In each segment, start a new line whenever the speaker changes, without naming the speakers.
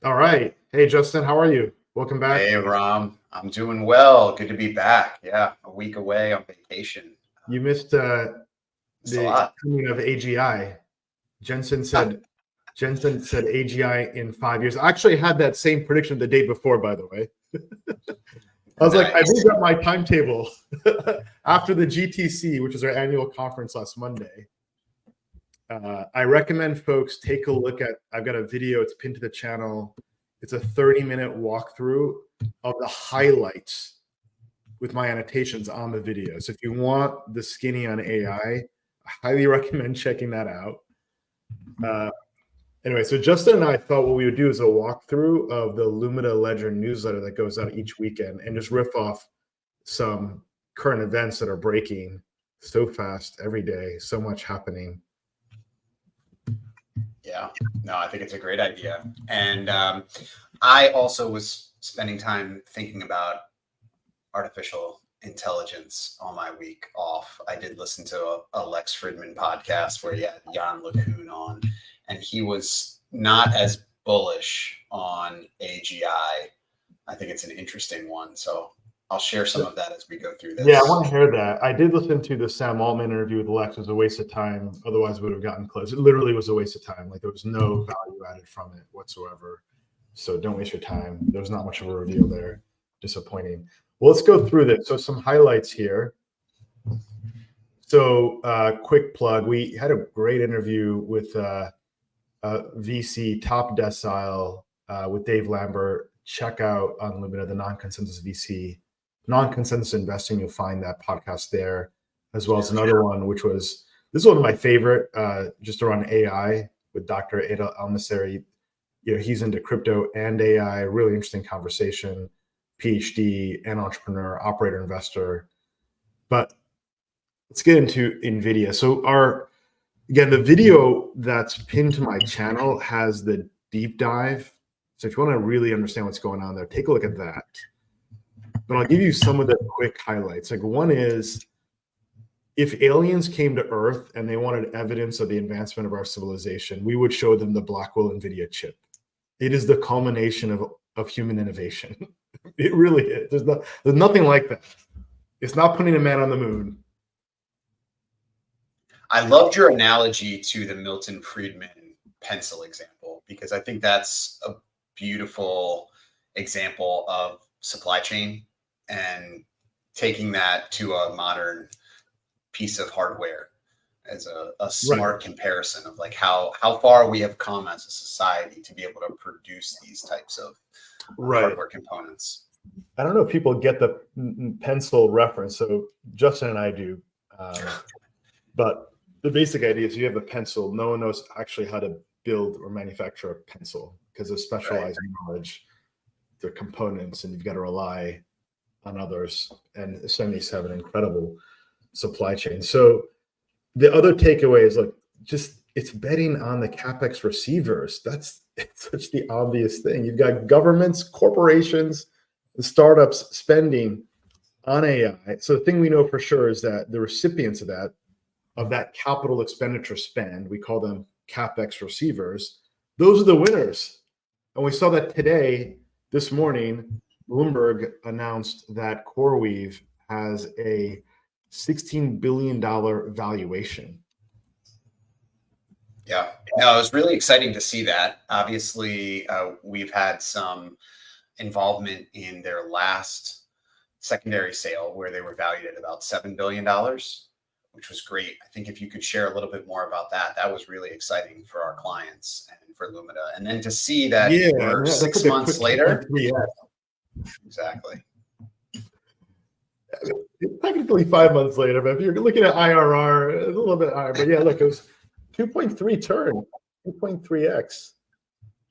All right. Hey, Justin, how are you? Welcome back.
Hey, Ram. I'm doing well. Good to be back. Yeah, a week away on vacation.
You missed
It's a
the
lot.
coming of AGI. Jensen said Jensen said AGI in 5 years. I actually had that same prediction the day before, by the way. I was like, I
Nice.
moved up my timetable after the GTC, which is our annual conference last Monday. I recommend folks take a look at, I've got a video, it's pinned to the channel. It's a 30-minute walkthrough of the highlights with my annotations on the video. So if you want the skinny on AI, I highly recommend checking that out. Anyway, so Justin and I thought what we would do is a walkthrough of the Lumina Ledger newsletter that goes out each weekend and just riff off some current events that are breaking so fast every day, so much happening.
Yeah, no, I think it's a great idea. And I also was spending time thinking about artificial intelligence on my week off. I did listen to a Lex Fridman podcast where he had Jan LeCun on, and he was not as bullish on AGI. I think it's an interesting one. So I'll share some of that as we go through this.
Yeah, I want to hear that. I did listen to the Sam Altman interview with Lex. It was a waste of time. Otherwise, we would have gotten close. It literally was a waste of time. Like there was no value added from it whatsoever. So don't waste your time. There was not much of a reveal there. Disappointing. Well, let's go through this. So some highlights here. So quick plug. We had a great interview with VC Top Decile with Dave Lambert. Check out on Lumina, the non-consensus VC, non-consensus investing. You'll find that podcast there, as well as another one, which was, this is one of my favorite, just around AI with Dr. Adel Almaseri. You know, he's into crypto and AI, really interesting conversation, PhD and entrepreneur, operator, investor. But let's get into Nvidia. So again, the video that's pinned to my channel has the deep dive. So if you want to really understand what's going on there, take a look at that. But I'll give you some of the quick highlights. Like one is, if aliens came to Earth and they wanted evidence of the advancement of our civilization, we would show them the Blackwell Nvidia chip. It is the culmination of human innovation. It really is. There's nothing like that. It's not putting a man on the moon.
I loved your analogy to the Milton Friedman pencil example, because I think that's a beautiful example of supply chain and taking that to a modern piece of hardware as a smart comparison of like how far we have come as a society to be able to produce these types of hardware components.
I don't know if people get the pencil reference. So Justin and I do, but the basic idea is you have a pencil. No one knows actually how to build or manufacture a pencil because of specialized knowledge, their components, and you've got to rely on others. And 77 incredible supply chain. So the other takeaway is like, just it's betting on the CapEx receivers. It's such the obvious thing. You've got governments, corporations, and startups spending on AI. So the thing we know for sure is that the recipients of that capital expenditure spend, we call them CapEx receivers, those are the winners. And we saw that today, this morning, Bloomberg announced that CoreWeave has a $16 billion valuation.
Yeah, no, it was really exciting to see that. Obviously, we've had some involvement in their last secondary sale where they were valued at about $7 billion, which was great. I think if you could share a little bit more about that, that was really exciting for our clients and for Lumina. And then to see that we're 6 months later. Exactly.
Technically 5 months later, but if you're looking at IRR, it's a little bit higher. But yeah, look, it was 2.3 turn, 2.3x.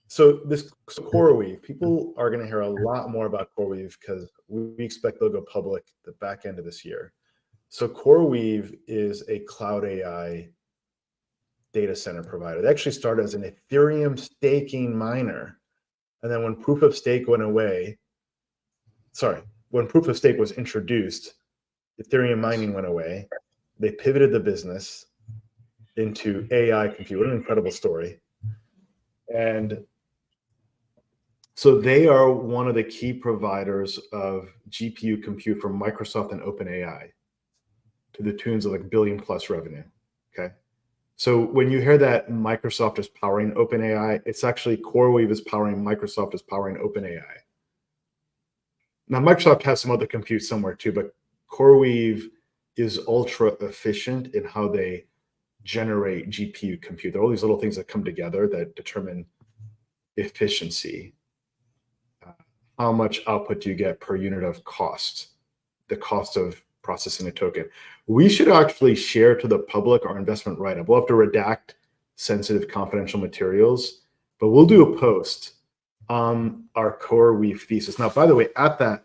So this CoreWeave, people are going to hear a lot more about CoreWeave because we expect they'll go public the back end of this year. So CoreWeave is a cloud AI data center provider. They actually started as an Ethereum staking miner. And then when proof of stake went away, when proof of stake was introduced, Ethereum mining went away. They pivoted the business into AI compute. What an incredible story. And So they are one of the key providers of GPU compute for Microsoft and OpenAI to the tunes of like billion plus revenue. Okay. So when you hear that Microsoft is powering OpenAI, it's actually CoreWeave is powering Microsoft is powering OpenAI. Now Microsoft has some other compute somewhere too, but CoreWeave is ultra efficient in how they generate GPU compute. There are all these little things that come together that determine efficiency. How much output do you get per unit of cost, the cost of processing a token. We should actually share to the public our investment write-up. We'll have to redact sensitive confidential materials, but we'll do a post on our CoreWeave thesis. Now, by the way, at that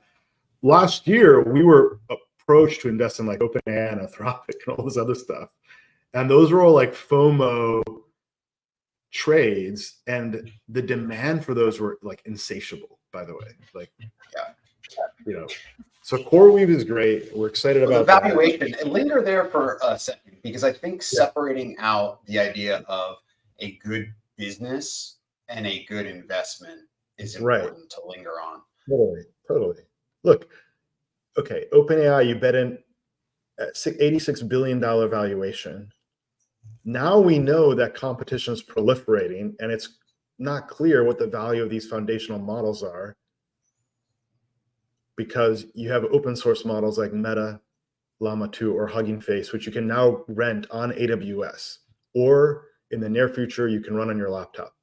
last year, we were approached to invest in like OpenAI and Anthropic and all this other stuff. And those were all like FOMO trades, and the demand for those were like insatiable, by the way. Like,
Yeah.
you know, so CoreWeave is great. We're excited about
the valuation. And linger there for a second, because I think separating out the idea of a good business and a good investment is important to linger on.
Totally. Look, okay, OpenAI, you bet in $86 billion valuation. Now we know that competition is proliferating, and it's not clear what the value of these foundational models are, because you have open source models like Meta, Llama 2, or Hugging Face, which you can now rent on AWS, or in the near future, you can run on your laptop.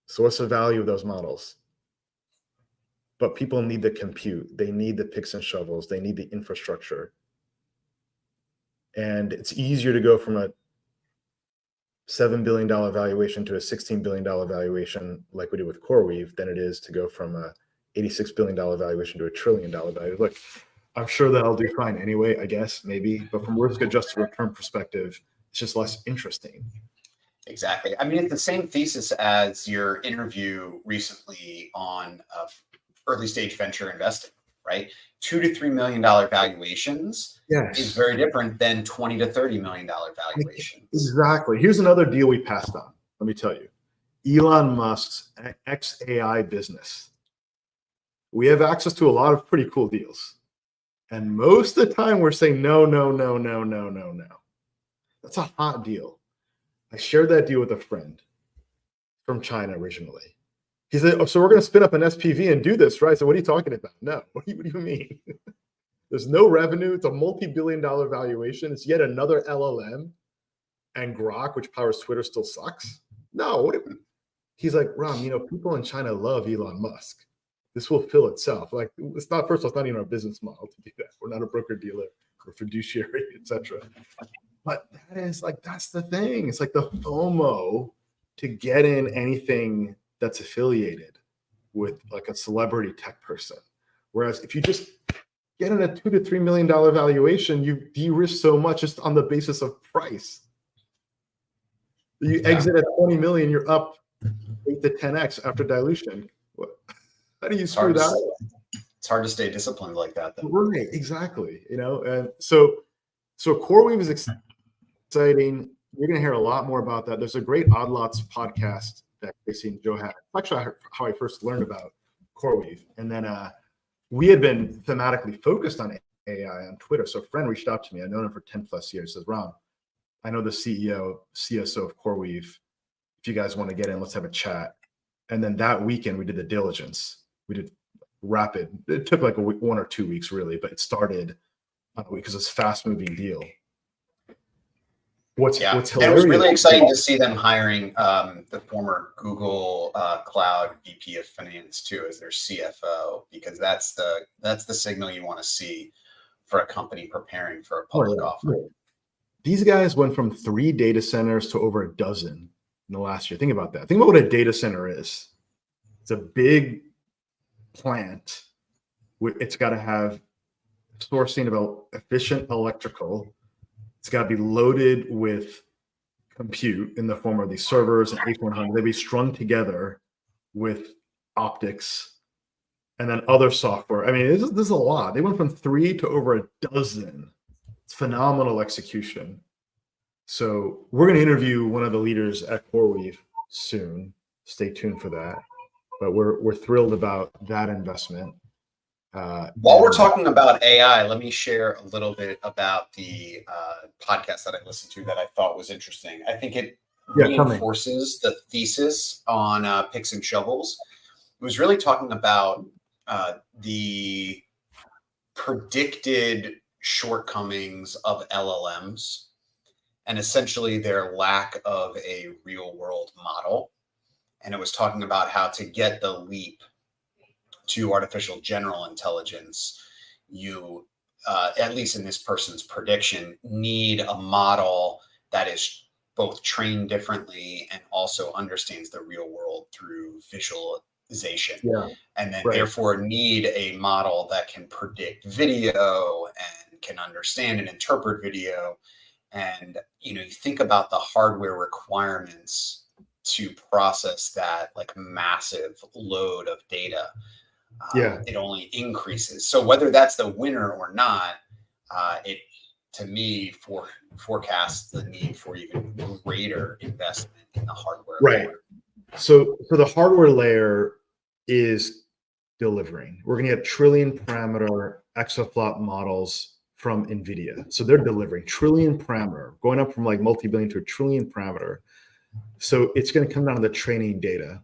So what's the value of those models? But people need the compute. They need the picks and shovels. They need the infrastructure. And it's easier to go from a $7 billion valuation to a $16 billion valuation like we did with CoreWeave than it is to go from a $86 billion valuation to $1 trillion value. Look, I'm sure that I'll do fine anyway, I guess, maybe. But from risk-adjusted return perspective, it's just less interesting.
Exactly. I mean, it's the same thesis as your interview recently on early stage venture investing, right? $2 to $3 million valuations is very different than $20 to $30 million valuations.
Exactly. Here's another deal we passed on. Let me tell you, Elon Musk's XAI business. We have access to a lot of pretty cool deals, and most of the time we're saying no. That's a hot deal. I shared that deal with a friend from China originally. He said, "Oh, so we're going to spin up an SPV and do this, right?" So what are you talking about? No. What do you mean? There's no revenue. It's a multi-billion-dollar valuation. It's yet another LLM, and Grok, which powers Twitter, still sucks. No. He's like, Ram, people in China love Elon Musk. This will fill itself. Like, it's not, first of all, it's not even our business model to do that. We're not a broker dealer or fiduciary, etc. But that is like, that's the thing. It's like the FOMO to get in anything that's affiliated with like a celebrity tech person. Whereas if you just get in a $2 to $3 million valuation, you de-risk so much just on the basis of price. You exit at 20 million, you're up 8 to 10x after dilution. How do you screw that?
It's hard to stay disciplined like that, though.
Right, exactly. And so CoreWeave is exciting. You're going to hear a lot more about that. There's a great Odd Lots podcast that Casey and Joe had. Actually, how I first learned about CoreWeave. And then we had been thematically focused on AI on Twitter. So a friend reached out to me. I've known him for 10 plus years. Says, Ram, I know the CSO of CoreWeave. If you guys want to get in, let's have a chat. And then that weekend, we did the diligence. We did rapid. It took like 1 or 2 weeks, really, but it started because it's a fast-moving deal. What's hilarious?
And it was really exciting to see them hiring the former Google Cloud VP of Finance too as their CFO, because that's the signal you want to see for a company preparing for a public offering.
These guys went from 3 data centers to over a dozen in the last year. Think about that. Think about what a data center is. It's a big plant. It's got to have sourcing of efficient electrical. It's got to be loaded with compute in the form of these servers and H100. They'd be strung together with optics and then other software. I mean, this is a lot. They went from 3 to over a dozen. It's phenomenal execution. So we're going to interview one of the leaders at CoreWeave soon. Stay tuned for that. but we're thrilled about that investment.
While we're talking about AI, let me share a little bit about the podcast that I listened to that I thought was interesting. I think it reinforces the thesis on picks and shovels. It was really talking about the predicted shortcomings of LLMs and essentially their lack of a real world model. And it was talking about how to get the leap to artificial general intelligence, you, at least in this person's prediction, need a model that is both trained differently and also understands the real world through visualization. And then therefore need a model that can predict video and can understand and interpret video. And, you think about the hardware requirements to process that like massive load of data. It only increases. So whether that's the winner or not, it, to me, forecasts the need for even greater investment in the hardware layer.
So the hardware layer is delivering. We're going to get trillion parameter exaflop models from Nvidia. So they're delivering trillion parameter, going up from like multi-billion to a trillion parameter. So it's going to come down to the training data.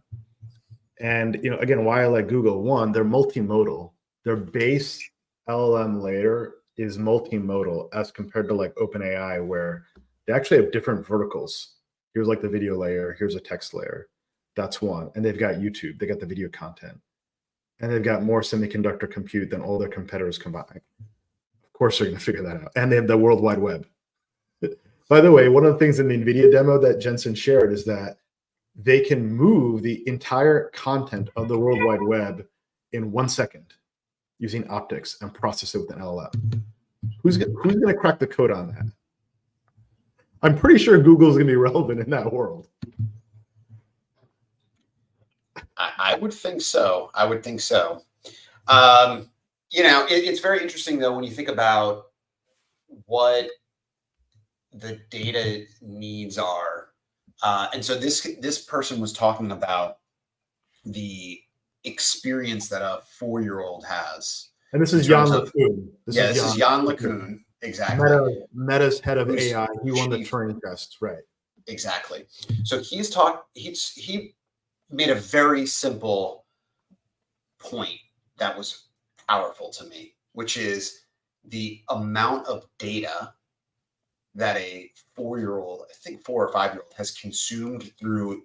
And, again, why I like Google, one, they're multimodal. Their base LLM layer is multimodal as compared to like OpenAI, where they actually have different verticals. Here's like the video layer. Here's a text layer. That's one. And they've got YouTube. They got the video content. And they've got more semiconductor compute than all their competitors combined. Of course, they're going to figure that out. And they have the World Wide Web. By the way, one of the things in the NVIDIA demo that Jensen shared is that they can move the entire content of the World Wide Web in 1 second using optics and process it with an LLM. Who's going to crack the code on that? I'm pretty sure Google's going to be relevant in that world.
I would think so. It's very interesting, though, when you think about what the data needs are. And so this person was talking about the experience that a 4-year-old has.
And this is Jan LeCun.
This is Jan LeCun. Exactly.
Meta's head of AI. He won the Turing test, right?
Exactly. So he made a very simple point that was powerful to me, which is the amount of data that a 4-year-old, I think 4 or 5-year-old, has consumed through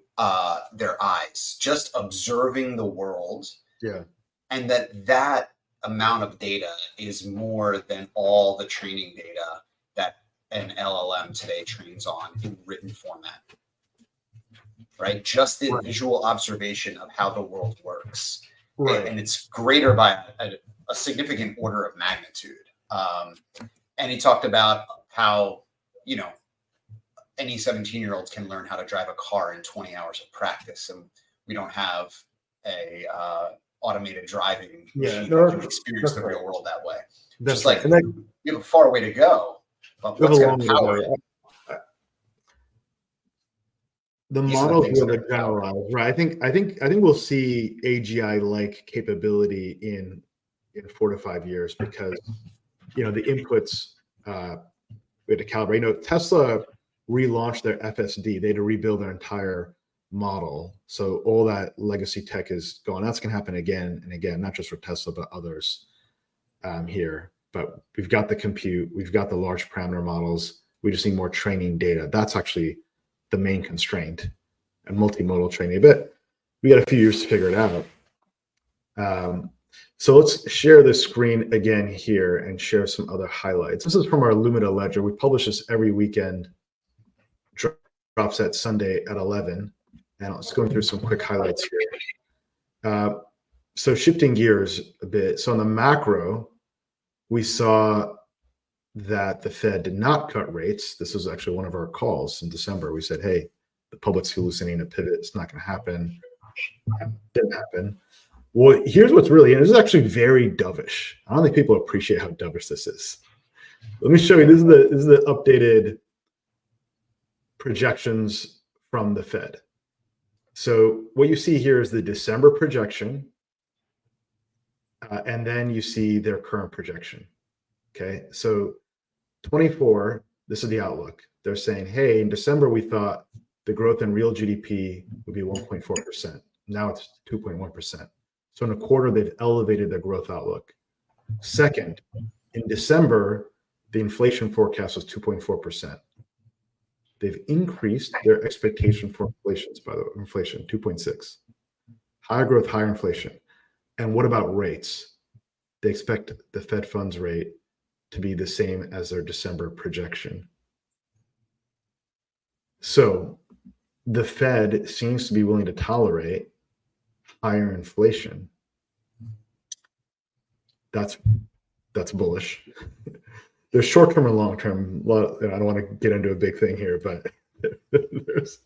their eyes, just observing the world. And that amount of data is more than all the training data that an LLM today trains on in written format. Right? Just the visual observation of how the world works. And it's greater by a significant order of magnitude. And he talked about how, any 17-year-olds can learn how to drive a car in 20 hours of practice. And we don't have a automated driving machine that can experience the real world that way. Just like we have a far way to go, but what's going to power it?
The models will generalize, right? I think we'll see AGI-like capability in 4 to 5 years because the inputs we had to calibrate. Tesla relaunched their FSD. They had to rebuild their entire model. So all that legacy tech is gone. That's going to happen again and again, not just for Tesla, but others here. But we've got the compute. We've got the large parameter models. We just need more training data. That's actually the main constraint, and multimodal training. But we got a few years to figure it out. So let's share the screen again here and share some other highlights. This is from our Lumina ledger. We publish this every weekend. Drops at Sunday at 11. And let's go through some quick highlights here. So shifting gears a bit. So on the macro, we saw that the Fed did not cut rates. This was actually one of our calls in December. We said, hey, the public's hallucinating a pivot. It's not going to happen. It didn't happen. Well, here's what's really, and this is actually very dovish. I don't think people appreciate how dovish this is. Let me show you. This is the updated projections from the Fed. So what you see here is the December projection, and then you see their current projection. Okay, so 24, this is the outlook. They're saying, hey, in December, we thought the growth in real GDP would be 1.4%. Now it's 2.1%. So in a quarter, they've elevated their growth outlook. Second, in December, the inflation forecast was 2.4%. They've increased their expectation for inflation, by the way, inflation, 2.6. Higher growth, higher inflation. And what about rates? They expect the Fed funds rate to be the same as their December projection. So the Fed seems to be willing to tolerate higher inflation. That's bullish. There's short-term and long-term. I don't want to get into a big thing here, but there's,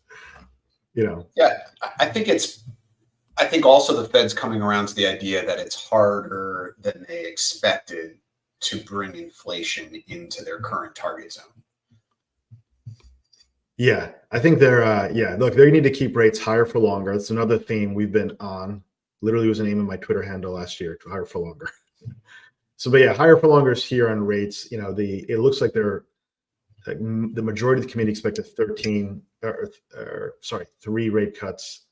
Yeah, I think also the Fed's coming around to the idea that it's harder than they expected to bring inflation into their current target zone.
Yeah, I think they're, look, they need to keep rates higher for longer. That's another theme we've been on. Literally was the name of my Twitter handle last year, to higher for longer. So, but yeah, higher for longer is here on rates. It looks like they're, the majority of the committee expected 3 rate cuts.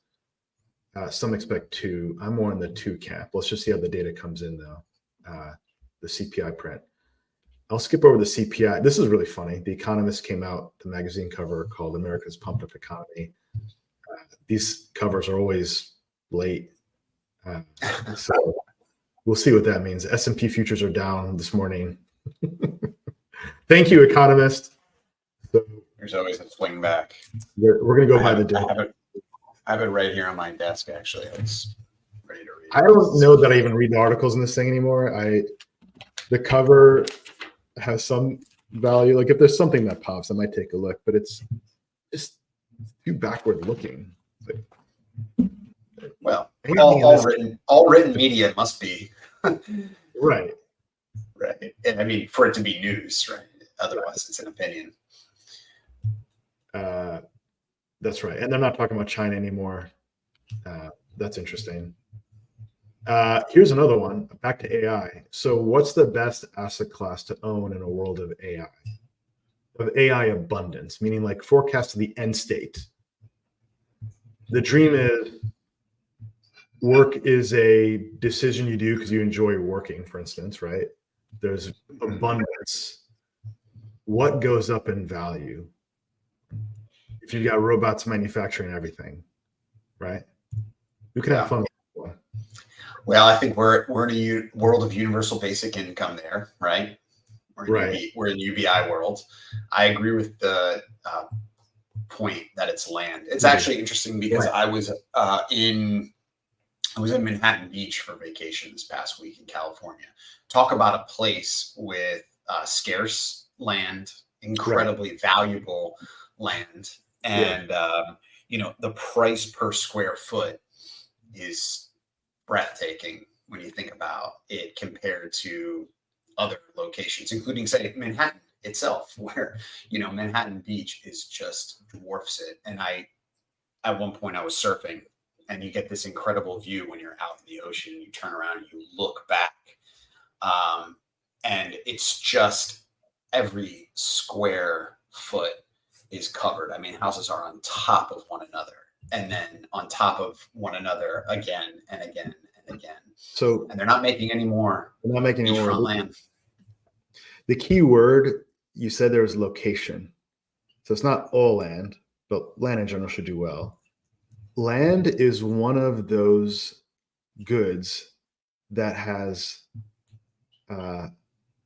Some expect 2. I'm more in the 2 camp. Let's just see how the data comes in, though. The CPI print. I'll skip over the CPI. This is really funny. The Economist came out, the magazine cover called America's Pumped Up Economy. These covers are always late. So we'll see what that means. S&P futures are down this morning. Thank you, Economist. So
there's always a swing back.
We're going to go by the day.
I have it right here on my desk, actually. I was ready to read.
I don't know that I even read the articles in this thing anymore. The cover has some value. Like if there's something that pops, I might take a look, but it's just too backward looking.
Well, all written media must be
right.
Right. And I mean, for it to be news, right? Otherwise, it's an opinion.
That's right. And they're not talking about China anymore. That's interesting. Here's another one, back to AI. So what's the best asset class to own in a world of AI? Of AI abundance, meaning like forecast to the end state. The dream is work is a decision you do because you enjoy working, for instance, right? There's abundance. What goes up in value? If you've got robots manufacturing everything, right? You can have fun with one.
Well, I think we're in a world of universal basic income there, right? We're in UBI world. I agree with the point that it's land. It's actually interesting because I was in Manhattan Beach for vacation this past week in California. Talk about a place with scarce land, incredibly valuable land, and the price per square foot is breathtaking when you think about it compared to other locations, including, say, Manhattan itself, where Manhattan Beach is just dwarfs it. And at one point I was surfing, and you get this incredible view when you're out in the ocean and you turn around and you look back, and it's just every square foot is covered. I mean, houses are on top of one another, and then on top of one another again and again and again. And they're not making any more.
They're not making any more
land.
The key word you said there was location. So it's not all land, but land in general should do well. Land is one of those goods that has,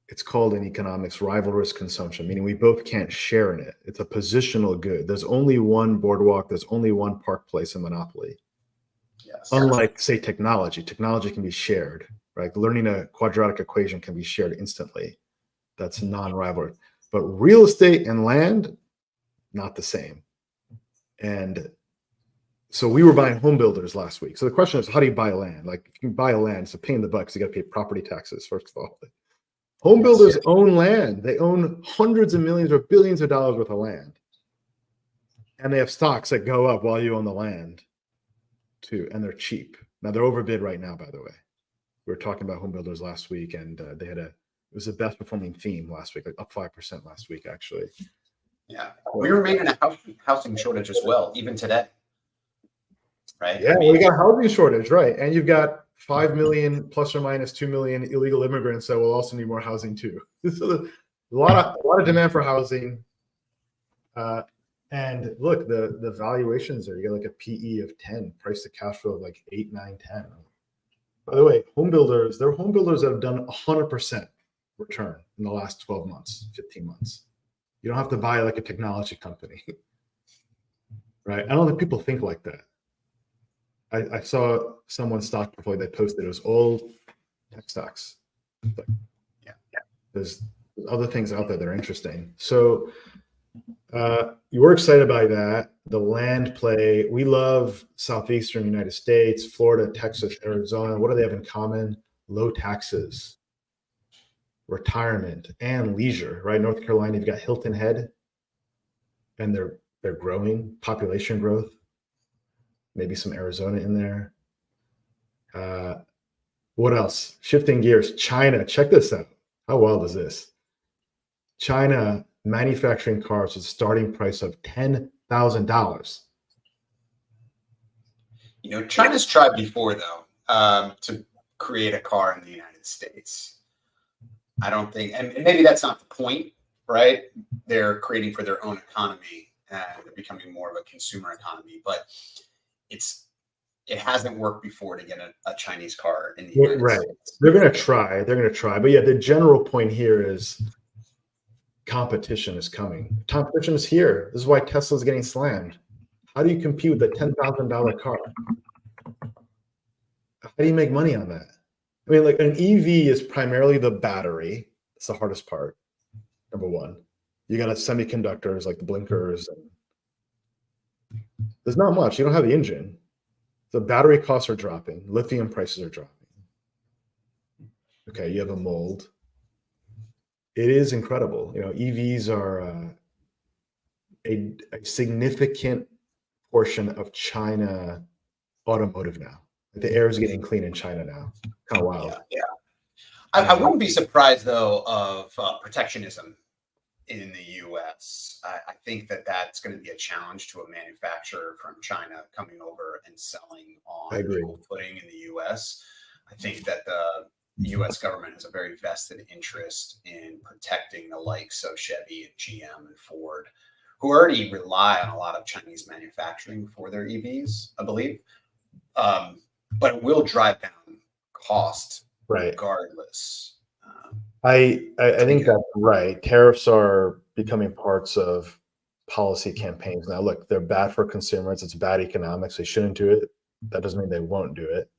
it's called in economics rivalrous consumption, meaning we both can't share in it. It's a positional good. There's only one boardwalk. There's only one park place in monopoly.
Yes.
Unlike, say, technology can be shared, right? Learning a quadratic equation can be shared instantly. That's non-rivalrous. But real estate and land, not the same. And so we were buying home builders last week. So the question is, how do you buy land? Like, if you can buy land, it's a pain in the butt because you got to pay property taxes, first of all. Home builders own land. They own hundreds of millions or billions of dollars worth of land. And they have stocks that go up while you own the land. too, and they're cheap. Now they're overbid right now, by the way. We were talking about home builders last week, and it was the best performing theme last week, like up 5% last week, actually.
Yeah, we remain in a housing shortage as well, even today. Right?
Yeah, we got housing shortage, right? And you've got 5 million plus or minus 2 million illegal immigrants that will also need more housing too. So a lot of demand for housing. And look, the valuations there, you get like a PE of 10, price to cash flow of like 8, 9, 10. By the way, there are home builders that have done 100% return in the last 12 months, 15 months. You don't have to buy like a technology company, right? I don't think people think like that. I saw someone's stock portfolio that posted it was all tech stocks. But
yeah,
there's other things out there that are interesting. So you were excited by that. The land play. We love southeastern United States, Florida, Texas, Arizona. What do they have in common? Low taxes, retirement, and leisure. Right? North Carolina, you've got Hilton Head, and they're growing, population growth. Maybe some Arizona in there. What else? Shifting gears. China. Check this out. How wild is this? China manufacturing cars with a starting price of $10,000.
China's tried before, though, to create a car in the United States. I don't think, and maybe that's not the point, right? They're creating for their own economy and they're becoming more of a consumer economy, but it hasn't worked before to get a Chinese car in the United States.
They're going to try. But yeah, the general point here is competition is coming. Competition is here. This is why Tesla's getting slammed. How do you compete with a $10,000 car? How do you make money on that? I mean, like an EV is primarily the battery. It's the hardest part. Number one, you got semiconductors like the blinkers. There's not much. You don't have the engine. The battery costs are dropping. Lithium prices are dropping. Okay, you have a mold. It is incredible. EVs are a significant portion of China automotive now. The air is getting clean in China now. Kind of wild.
Yeah. I wouldn't be surprised, though, of protectionism in the U.S. I think that's going to be a challenge to a manufacturer from China coming over and selling on equal footing in the U.S. I think that the U.S. government has a very vested interest in protecting the likes of Chevy and GM and Ford, who already rely on a lot of Chinese manufacturing for their EVs, I believe. But it will drive down cost regardless.
I think that's right. Tariffs are becoming parts of policy campaigns now. Look, they're bad for consumers. It's bad economics. They shouldn't do it. That doesn't mean they won't do it.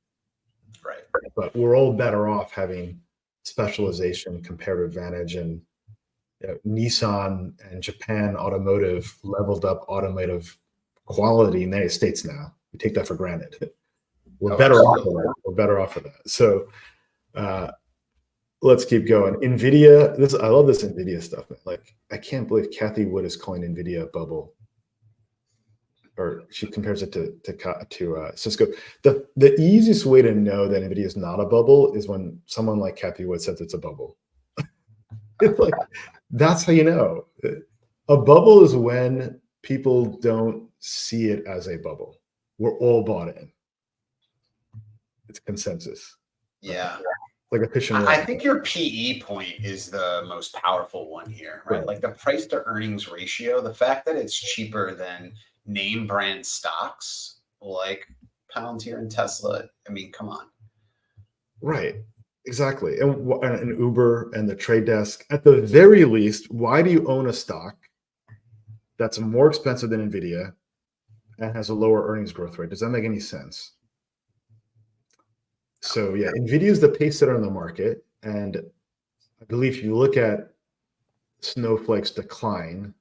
Right.
But we're all better off having specialization, comparative advantage, and Nissan and Japan automotive leveled up automotive quality in the United States now. We take that for granted. We're better off of that. We're better off of that. So let's keep going. Nvidia. I love this Nvidia stuff. Like, I can't believe Cathie Wood is calling Nvidia a bubble, or she compares it to Cisco. The easiest way to know that Nvidia is not a bubble is when someone like Cathie Wood says it's a bubble. It's like, that's how you know. A bubble is when people don't see it as a bubble. We're all bought in. It's consensus.
Yeah.
Like a pitch.
I think your PE point is the most powerful one here, right? Like the price to earnings ratio, the fact that it's cheaper than name brand stocks like Palantir and Tesla. I mean, come on.
Right. Exactly. And Uber and the trade desk, at the very least, why do you own a stock that's more expensive than Nvidia and has a lower earnings growth rate? Does that make any sense? So yeah, Nvidia is the pace setter in the market. And I believe if you look at Snowflake's decline,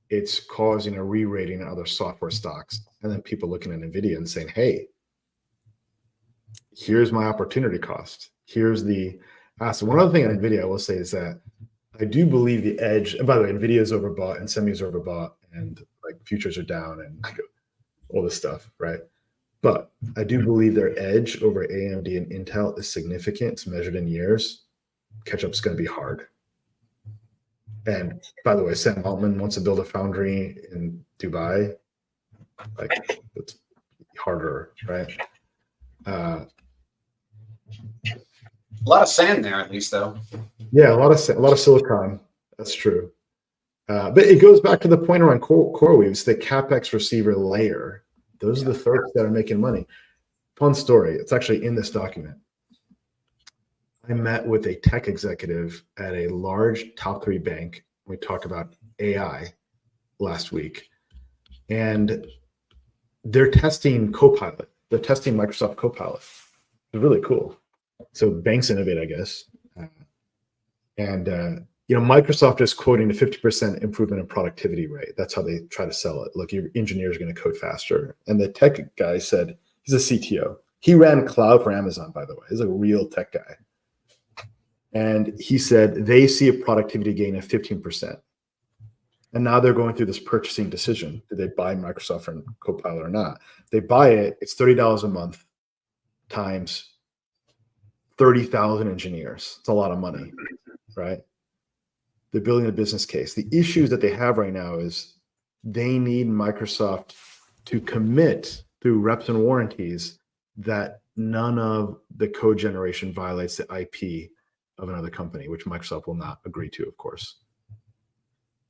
it's causing a re-rating of other software stocks. And then people looking at Nvidia and saying, hey, here's my opportunity cost. Here's the asset. One other thing on Nvidia I will say is that I do believe the edge, and by the way, Nvidia is overbought and semis are overbought and like futures are down and all this stuff, right? But I do believe their edge over AMD and Intel is significant. It's measured in years. Catch up's going to be hard. And by the way, Sam Altman wants to build a foundry in Dubai. Like, it's harder, right?
A lot of sand there, at least, though.
Yeah, a lot of silicon. That's true. But it goes back to the point around CoreWeave, the CapEx receiver layer. Those are the folks that are making money. Fun story. It's actually in this document. I met with a tech executive at a large top 3 bank. We talked about AI last week, and they're testing Copilot. They're testing Microsoft Copilot. It's really cool. So banks innovate, I guess. Microsoft is quoting a 50% improvement in productivity rate. That's how they try to sell it. Look, your engineers are going to code faster. And the tech guy said, he's a CTO. He ran cloud for Amazon, by the way. He's a real tech guy. And he said they see a productivity gain of 15%. And now they're going through this purchasing decision. Do they buy Microsoft and Copilot or not? They buy it, it's $30 a month times 30,000 engineers. It's a lot of money, right? They're building a business case. The issues that they have right now is they need Microsoft to commit through reps and warranties that none of the code generation violates the IP of another company, which Microsoft will not agree to, of course.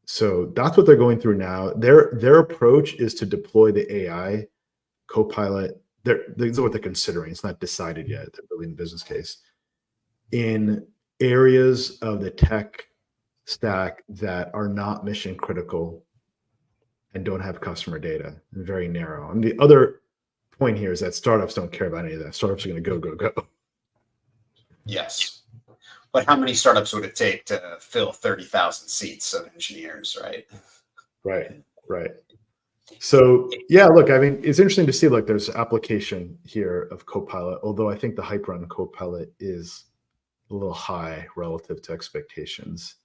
So that's what they're going through now. Their approach is to deploy the AI Copilot. This is what they're considering. It's not decided yet. They're building the business case in areas of the tech stack that are not mission critical and don't have customer data, and very narrow. And the other point here is that startups don't care about any of that. Startups are going to go.
Yes. But how many startups would it take to fill 30,000 seats of engineers, right?
Right. So yeah, look, I mean, it's interesting to see, like, there's application here of Copilot, although I think the hype around Copilot is a little high relative to expectations.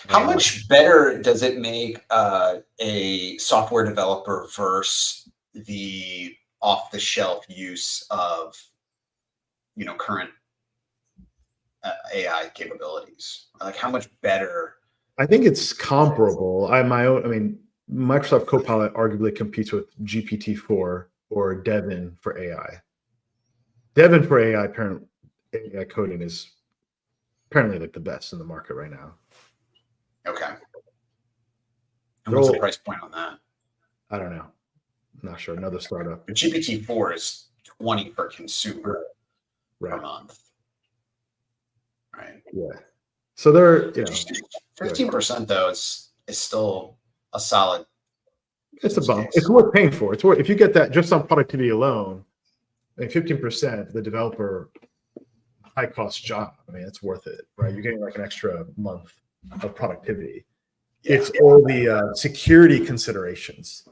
How much better does it make a software developer versus the off-the-shelf use of, current AI capabilities? Like, how much better?
I think it's comparable. Microsoft Copilot arguably competes with GPT-4 or Devin for AI. Devin for AI coding is apparently like the best in the market right now.
Okay. And what's the price point on that?
I don't know. I'm not sure. Another startup.
But GPT-4 is $20 per consumer per month. Right.
Yeah. So they're
15% though is still a solid.
It's a bump. It's worth paying for. It's worth, if you get that just on productivity alone, 15% for the developer, high cost job. I mean, it's worth it, right? You're getting like an extra month of productivity. Yeah. It's all the security considerations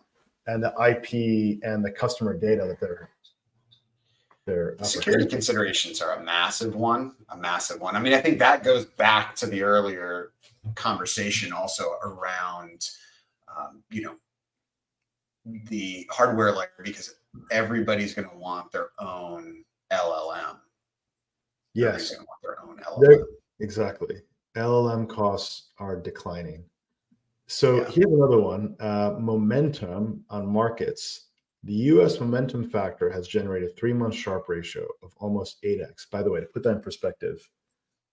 and the IP and the customer data that they're
security considerations are a massive one. I mean, I think that goes back to the earlier conversation also around, the hardware layer, because everybody's going to want their own LLM.
Yes.
Going to want their own LLM.
Exactly. LLM costs are declining. So here's another one, momentum on markets. The US momentum factor has generated a 3-month Sharpe ratio of almost 8x. By the way, to put that in perspective,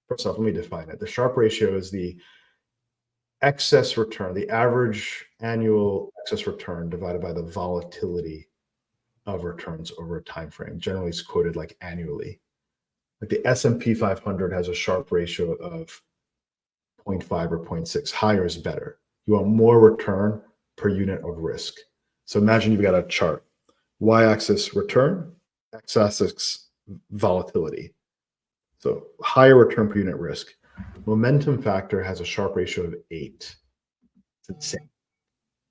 first off, let me define it. The Sharpe ratio is the excess return, the average annual excess return divided by the volatility of returns over a time frame. Generally, it's quoted like annually. Like the S&P 500 has a Sharpe ratio of 0.5 or 0.6. Higher is better. You want more return per unit of risk. So imagine you've got a chart, y-axis return, x-axis volatility. So higher return per unit risk. Momentum factor has a Sharpe ratio of 8. It's insane.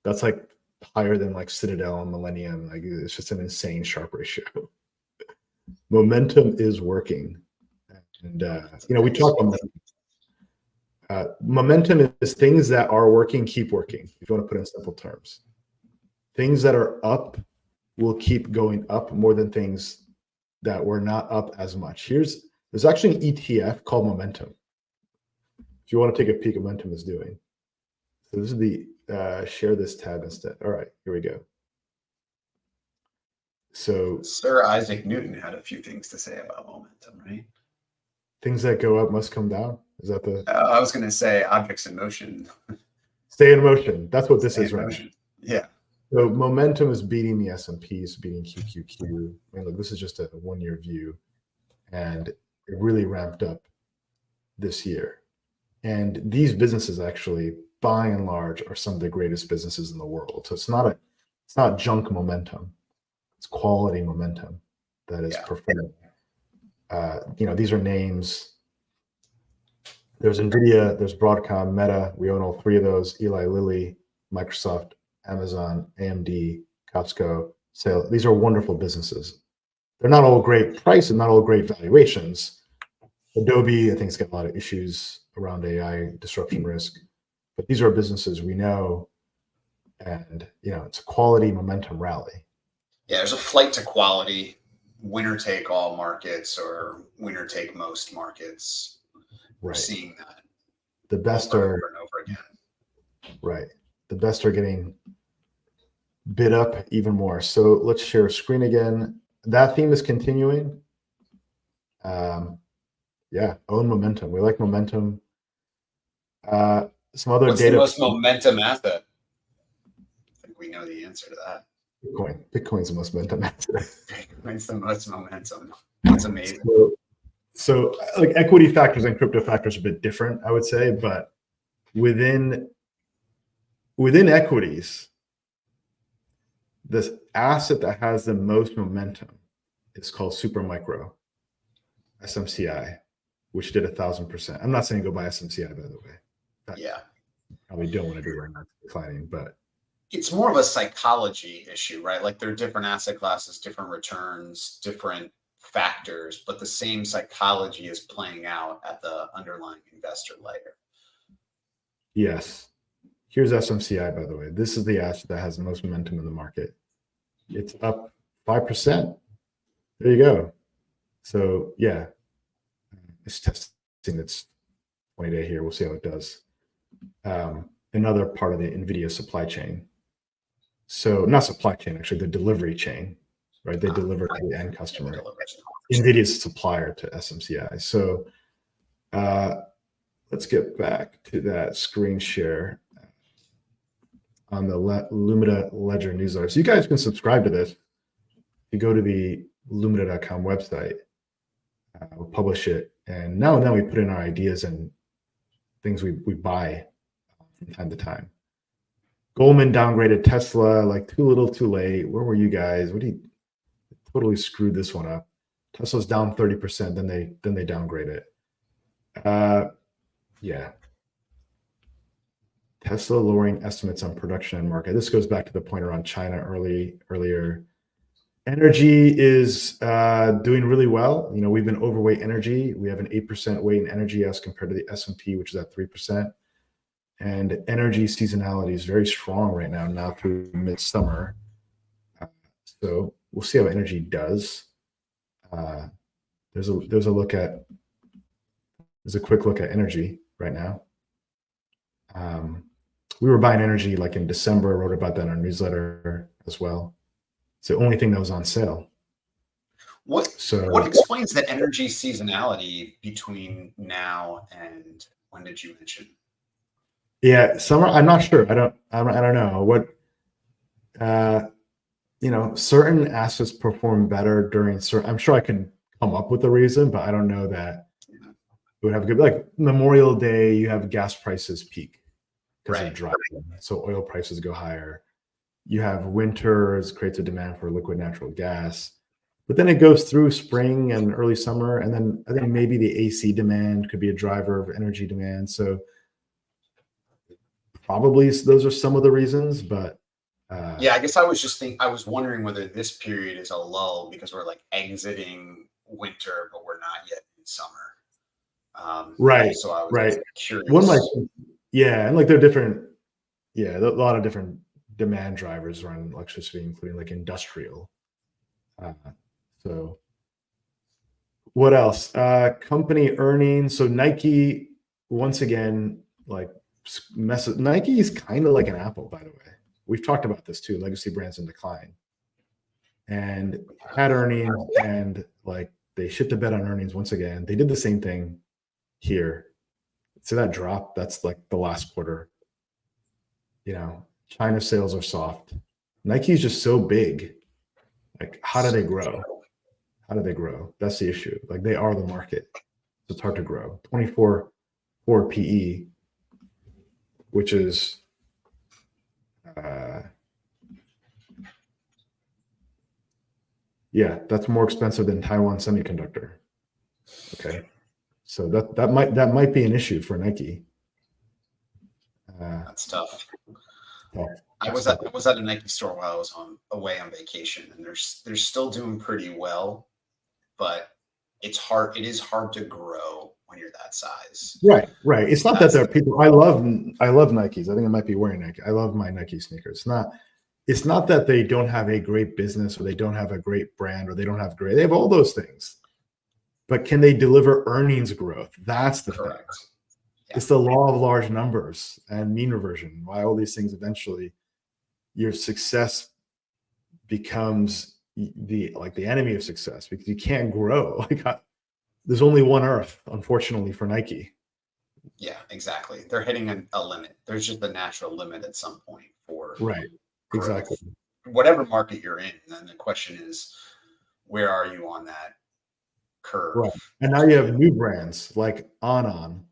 That's like higher than like Citadel and Millennium. Like, it's just an insane Sharpe ratio. Momentum is working. And, we talk about momentum is things that are working, keep working, if you want to put it in simple terms. Things that are up, will keep going up more than things that were not up as much. There's actually an ETF called Momentum. If you want to take a peek at what Momentum is doing. So this is the share this tab instead. All right, here we go. So
Sir Isaac Newton had a few things to say about momentum, right?
Things that go up must come down. Is that the?
I was going to say objects in motion.
Stay in motion. That's what this is right now.
Yeah.
So momentum is beating the S&P, is beating QQQ. I mean, look, this is just a one-year view, and it really ramped up this year. And these businesses actually, by and large, are some of the greatest businesses in the world. So it's not junk momentum. It's quality momentum that is performing. These are names. There's Nvidia, there's Broadcom, Meta. We own all three of those. Eli Lilly, Microsoft, Amazon, AMD, Costco, Sale. These are wonderful businesses. They're not all great price and not all great valuations. Adobe, I think, has got a lot of issues around AI disruption risk. But these are businesses we know, and it's a quality momentum rally.
Yeah, there's a flight to quality, winner take all markets or winner take most markets. We're seeing that.
The best
over and over again.
Right. The best are getting bid up even more. So let's share a screen again. That theme is continuing. Own momentum. We like momentum. Some other
What's
data.
What's the most momentum asset? I think we know the answer to that.
Bitcoin. Bitcoin's the most momentum asset.
Bitcoin's the most momentum. That's amazing.
So like equity factors and crypto factors are a bit different, I would say, but within equities, this asset that has the most momentum is called Supermicro, SMCI, which did 1,000%. I'm not saying go buy SMCI, by the way. Probably don't want to do right now, it's declining, but
it's more of a psychology issue, right? Like there are different asset classes, different returns, different factors, but the same psychology is playing out at the underlying investor layer.
Yes. Here's SMCI, by the way. This is the asset that has the most momentum in the market. It's up 5%. There you go. So yeah, it's testing its 20-day here. We'll see how it does. Another part of the Nvidia supply chain. So not supply chain, actually, the delivery chain, right? They deliver to the end customer. Nvidia is a supplier to SMCI. So let's get back to that screen share on the Lumina Ledger newsletter. So you guys can subscribe to this. You go to the lumina.com website, we'll publish it. And now and then we put in our ideas and things we buy from time to time. Goldman downgraded Tesla, like too little too late. Where were you guys? Totally screwed this one up. Tesla's down 30%, then they downgrade it. Tesla lowering estimates on production and market. This goes back to the point around China earlier. Energy is doing really well. We've been overweight energy. We have an 8% weight in energy as compared to the S&P, which is at 3%. And energy seasonality is very strong right now through midsummer. So we'll see how energy does. There's a quick look at energy right now. We were buying energy like in December, wrote about that in our newsletter as well. It's the only thing that was on sale.
What explains the energy seasonality between now and when did you mention?
Yeah, summer. I'm not sure. I don't know what. Certain assets perform better during certain. I'm sure I can come up with a reason, but I don't know that it would have a good. Like Memorial Day, you have gas prices peak because of drought, so oil prices go higher. You have winters, creates a demand for liquid natural gas, but then it goes through spring and early summer, and then I think maybe the AC demand could be a driver of energy demand. So probably those are some of the reasons, but
I guess I was wondering whether this period is a lull because we're like exiting winter, but we're not yet in summer.
Right.
So I was curious.
And like they're different. Yeah, a lot of different demand drivers around electricity, including like industrial. So what else? Company earnings. So Nike, once again, like Nike is kind of like an Apple, by the way. We've talked about this too, legacy brands in decline. And had earnings, and like they shit the bed on earnings once again. They did the same thing here. So that drop, that's like the last quarter. China sales are soft. Nike is just so big. Like, how do they grow? How do they grow? That's the issue. Like, they are the market. So it's hard to grow. 24 PE, which is that's more expensive than Taiwan Semiconductor. Okay, so that might be an issue for Nike.
That's tough.
Yeah,
I was at a Nike store while I was away on vacation, and they're still doing pretty well, but it's hard. It is hard to grow when you're that size.
Right. It's not that there are people. I love Nikes. I think I might be wearing Nike. I love my Nike sneakers. It's not that they don't have a great business, or they don't have a great brand, or they don't have great. They have all those things, but can they deliver earnings growth? That's the thing. Yeah. It's the law of large numbers and mean reversion. Why all these things eventually, your success becomes the enemy of success, because you can't grow. There's only one Earth, unfortunately, for Nike.
Yeah, exactly. They're hitting a limit. There's just a natural limit at some point for
right. Growth. Exactly.
Whatever market you're in, then the question is, where are you on that curve?
Right. And now you have new brands like On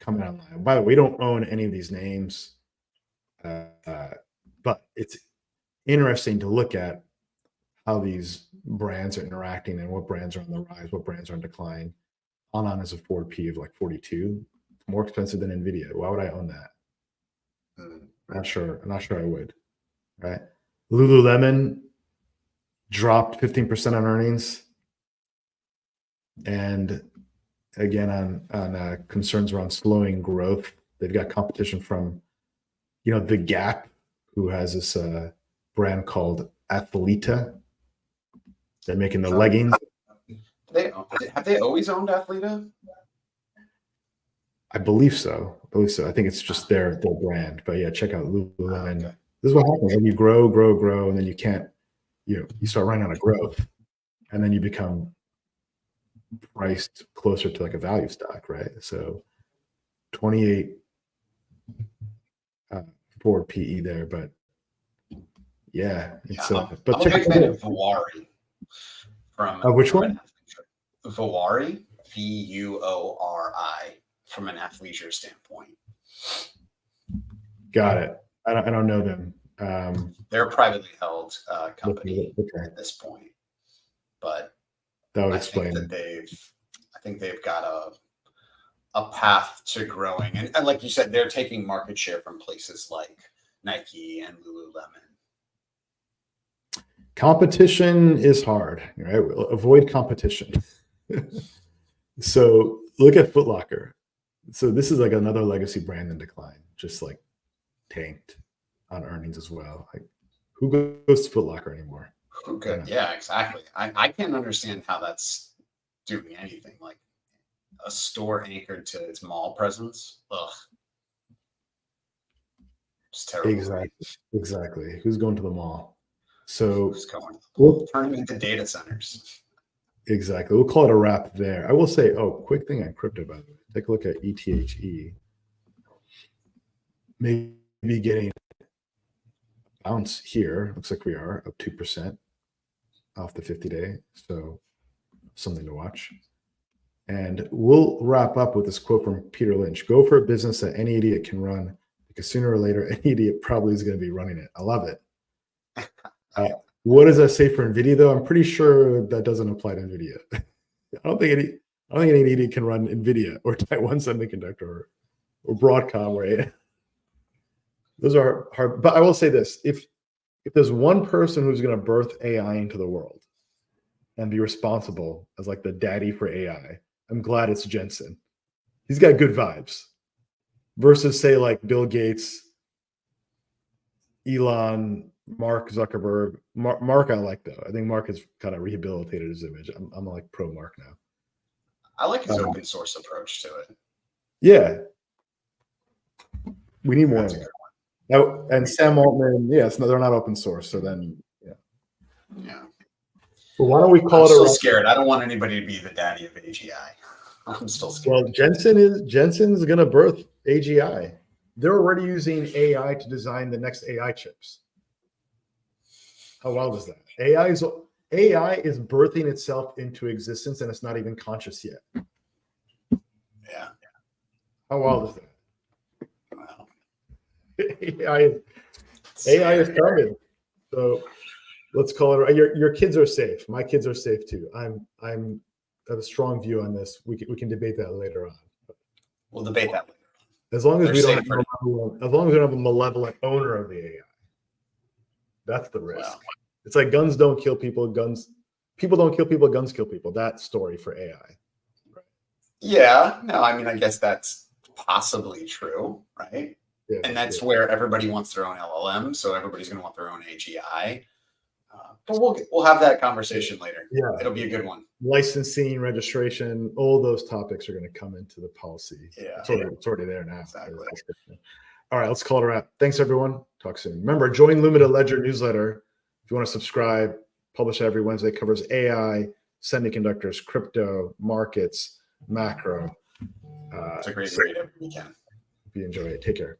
coming online. By the way, we don't own any of these names, but it's interesting to look at how these brands are interacting and what brands are on the rise, what brands are on decline. On is a forward P of like 42, more expensive than Nvidia. Why would I own that? I'm not sure I would. Right? Lululemon dropped 15% on earnings, and again on concerns around slowing growth. They've got competition from, The Gap, who has this brand called Athleta. They're making the leggings.
Have they always owned Athleta?
I believe so. I think it's just their brand. But yeah, check out Lululemon.
Okay.
This is what happens when you grow, and then you can't. You start running out of growth, and then you become priced closer to like a value stock, right? So 28 forward PE there, but yeah, it's
but check out Vuori from
which one?
Vuori, Vuori, from an athleisure standpoint.
Got it. I don't know them.
They're a privately held company at this point, but
that would explain.
I think they've got a path to growing, and like you said, they're taking market share from places like Nike and Lululemon.
Competition is hard, right? Avoid competition. So look at Foot Locker. So this is like another legacy brand in decline, just like tanked on earnings as well. Like, who goes to Foot Locker anymore?
Who could? Yeah, exactly. I can't understand how that's doing anything. Like a store anchored to its mall presence. Ugh. It's terrible.
Exactly. Who's going to the mall? So
who's going? We'll turn them into data centers.
Exactly. We'll call it a wrap there. I will say, quick thing on crypto, by the way. Take a look at ETHE. Maybe getting a bounce here. Looks like we are up 2% off the 50-day. So something to watch. And we'll wrap up with this quote from Peter Lynch. Go for a business that any idiot can run, because sooner or later, any idiot probably is going to be running it. I love it. What does that say for Nvidia, though? I'm pretty sure that doesn't apply to Nvidia. I don't think any idiot can run Nvidia or Taiwan Semiconductor or Broadcom, right? Those are hard. But I will say this: if there's one person who's going to birth AI into the world and be responsible as like the daddy for AI, I'm glad it's Jensen. He's got good vibes. Versus say like Bill Gates, Elon, Mark Zuckerberg. Mark I like though. I think Mark has kind of rehabilitated his image. I'm like pro Mark now.
I like his open source approach to it.
Yeah. We need more.
That's a good
one. And Sam Altman, yes, no, they're not open source. So then, yeah.
Yeah.
Well, why don't we call
I'm
it
still scared. I don't want anybody to be the daddy of AGI. I'm still scared.
Well, Jensen's going to birth AGI. They're already using AI to design the next AI chips. How wild is that? AI is birthing itself into existence, and it's not even conscious yet.
Yeah.
How wild is that?
Wow.
AI is coming. So let's call it. Your kids are safe. My kids are safe too. I have a strong view on this. We can debate that later on.
We'll debate that later.
As long as we don't have a malevolent owner of the AI. That's the risk. Wow. It's like guns don't kill people. People don't kill people. Guns kill people. That story for AI.
Right. Yeah. No, I mean, I guess that's possibly true, right? Yeah, and that's where everybody wants their own LLM, so everybody's going to want their own AGI. But we'll have that conversation later.
Yeah,
it'll be a good one.
Licensing, registration, all those topics are going to come into the policy.
Yeah,
it's already there now.
Exactly.
All right, let's call it a wrap. Thanks, everyone. Talk soon. Remember, join Lumina Ledger newsletter if you want to subscribe. Publish every Wednesday. Covers AI, semiconductors, crypto, markets, macro.
It's a great read every weekend.
If you enjoy it, take care.